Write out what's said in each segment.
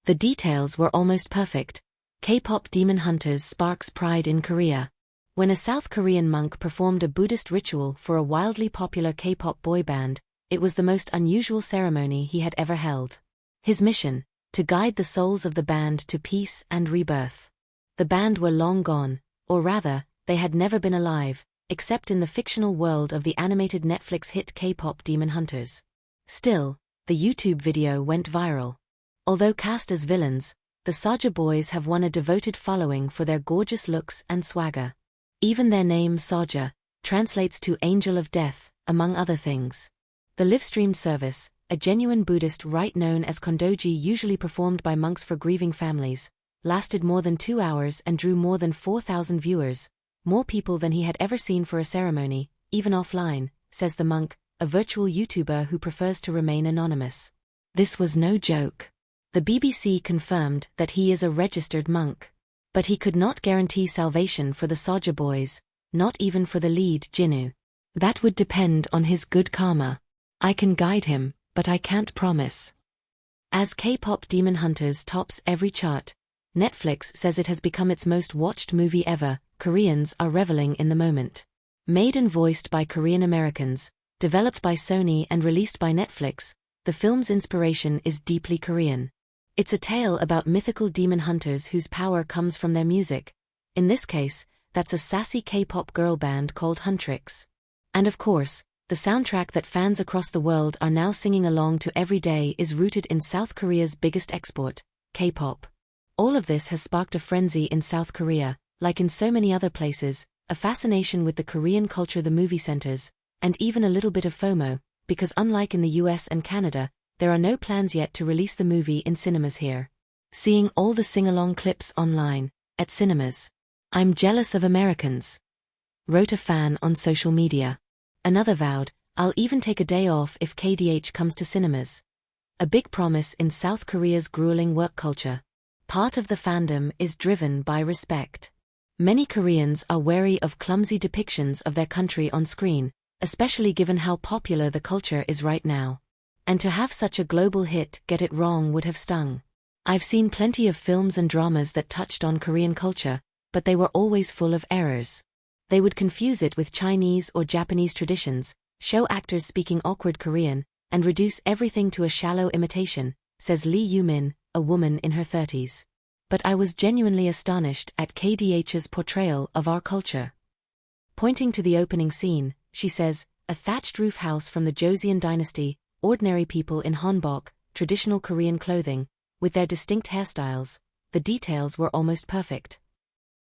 The details were almost perfect. Kpop Demon Hunters sparks pride in Korea. When a South Korean monk performed a Buddhist ritual for a wildly popular K-pop boy band, it was the most unusual ceremony he had ever held. His mission: to guide the souls of the band to peace and rebirth. The band were long gone, or rather, they had never been alive, except in the fictional world of the animated Netflix hit Kpop Demon Hunters. Still, the YouTube video went viral. Although cast as villains, the Saja boys have won a devoted following for their gorgeous looks and swagger. Even their name Saja translates to Angel of Death, among other things. The live-streamed service, a genuine Buddhist rite known as kondoji usually performed by monks for grieving families, lasted more than 2 hours and drew more than 4,000 viewers, more people than he had ever seen for a ceremony, even offline, says the monk, a virtual YouTuber who prefers to remain anonymous. This was no joke. The BBC confirmed that he is a registered monk. But he could not guarantee salvation for the Saja boys, not even for the lead Jinwoo. That would depend on his good karma. I can guide him, but I can't promise. As Kpop Demon Hunters tops every chart, Netflix says it has become its most watched movie ever. Koreans are reveling in the moment. Made and voiced by Korean Americans, developed by Sony and released by Netflix, the film's inspiration is deeply Korean. It's a tale about mythical demon hunters whose power comes from their music. In this case, that's a sassy K-pop girl band called Huntrix. And of course, the soundtrack that fans across the world are now singing along to every day is rooted in South Korea's biggest export, K-pop. All of this has sparked a frenzy in South Korea, like in so many other places, a fascination with the Korean culture the movie centers, and even a little bit of FOMO, because unlike in the US and Canada, there are no plans yet to release the movie in cinemas here. Seeing all the sing-along clips online, at cinemas. I'm jealous of Americans, wrote a fan on social media. Another vowed, I'll even take a day off if KDH comes to cinemas. A big promise in South Korea's grueling work culture. Part of the fandom is driven by respect. Many Koreans are wary of clumsy depictions of their country on screen, especially given how popular the culture is right now. And to have such a global hit get it wrong would have stung. I've seen plenty of films and dramas that touched on Korean culture, but they were always full of errors. They would confuse it with Chinese or Japanese traditions, show actors speaking awkward Korean, and reduce everything to a shallow imitation, says Lee Yoo-min, a woman in her 30s. But I was genuinely astonished at KDH's portrayal of our culture. Pointing to the opening scene, she says, a thatched roof house from the Joseon dynasty, ordinary people in hanbok, traditional Korean clothing, with their distinct hairstyles, the details were almost perfect.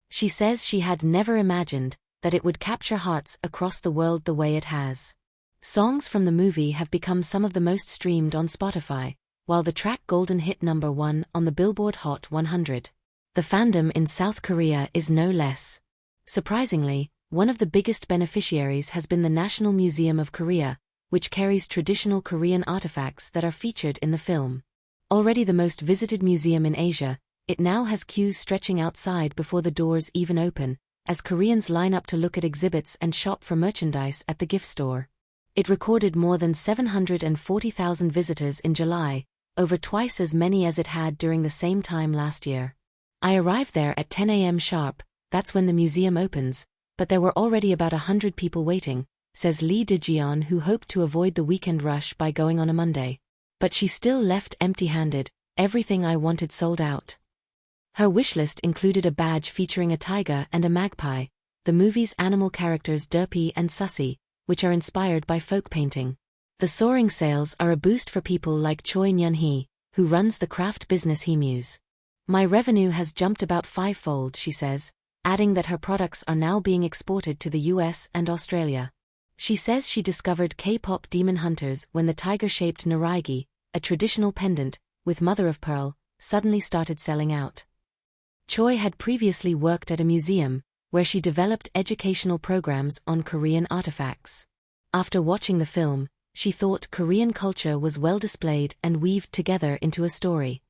She says she had never imagined that it would capture hearts across the world the way it has. Songs from the movie have become some of the most streamed on Spotify, while the track Golden hit #1 on the Billboard Hot 100. The fandom in South Korea is no less. Surprisingly, one of the biggest beneficiaries has been the National Museum of Korea, which carries traditional Korean artifacts that are featured in the film. Already the most visited museum in Asia, it now has queues stretching outside before the doors even open, as Koreans line up to look at exhibits and shop for merchandise at the gift store. It recorded more than 740,000 visitors in July, over twice as many as it had during the same time last year. I arrived there at 10 a.m. sharp, that's when the museum opens, but there were already about 100 people waiting, says Lee Dae-jeon, who hoped to avoid the weekend rush by going on a Monday. But she still left empty-handed, everything I wanted sold out. Her wishlist included a badge featuring a tiger and a magpie, the movie's animal characters Derpy and Sussy, which are inspired by folk painting. The soaring sales are a boost for people like Choi Nyun-hee, who runs the craft business He-Muse. My revenue has jumped about 5-fold, she says, adding that her products are now being exported to the US and Australia. She says she discovered Kpop Demon Hunters when the tiger-shaped naraigi, a traditional pendant, with mother-of-pearl, suddenly started selling out. Choi had previously worked at a museum, where she developed educational programs on Korean artifacts. After watching the film, she thought Korean culture was well displayed and weaved together into a story.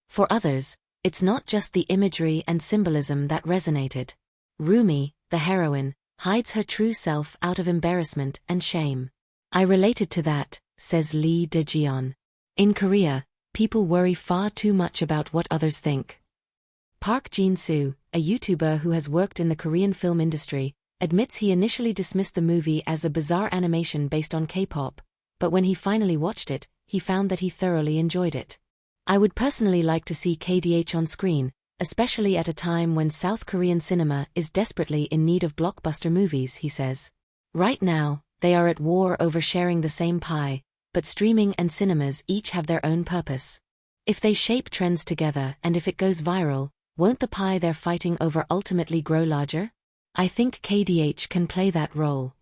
For others, it's not just the imagery and symbolism that resonated. Rumi, the heroine, hides her true self out of embarrassment and shame. I related to that, says Lee Dae-jeon. In Korea, People worry far too much about what others think. Park Jin-soo, a YouTuber who has worked in the Korean film industry, admits he initially dismissed the movie as a bizarre animation based on K-pop, but when he finally watched it, he found that he thoroughly enjoyed it. I would personally like to see KDH on screen, especially at a time when South Korean cinema is desperately in need of blockbuster movies, he says. Right now, they are at war over sharing the same pie, but streaming and cinemas each have their own purpose. If they shape trends together and if it goes viral, won't the pie they're fighting over ultimately grow larger? I think KDH can play that role.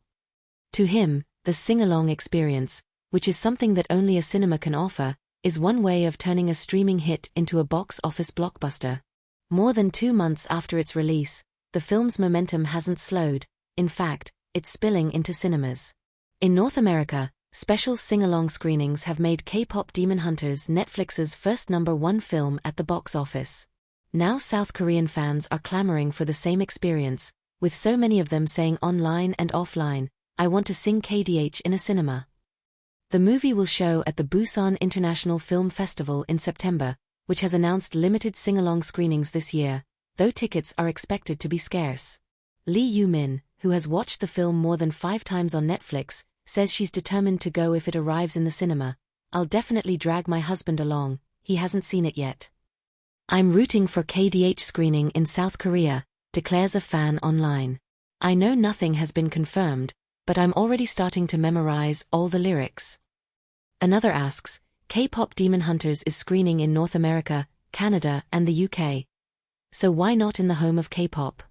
To him, the sing-along experience, which is something that only a cinema can offer, is one way of turning a streaming hit into a box office blockbuster. More than 2 months after its release, the film's momentum hasn't slowed. In fact, it's spilling into cinemas. In North America, special sing-along screenings have made Kpop Demon Hunters Netflix's first #1 film at the box office. Now South Korean fans are clamoring for the same experience, with so many of them saying online and offline, "I want to sing KDH in a cinema." The movie will show at the Busan International Film Festival in September, which has announced limited sing-along screenings this year, though tickets are expected to be scarce. Lee Yoo-min, who has watched the film more than 5 times on Netflix, says she's determined to go if it arrives in the cinema. "I'll definitely drag my husband along, he hasn't seen it yet." "I'm rooting for KDH screening in South Korea," declares a fan online. "I know nothing has been confirmed, but I'm already starting to memorize all the lyrics." Another asks, Kpop Demon Hunters is screening in North America, Canada, and the UK. So why not in the home of K-pop?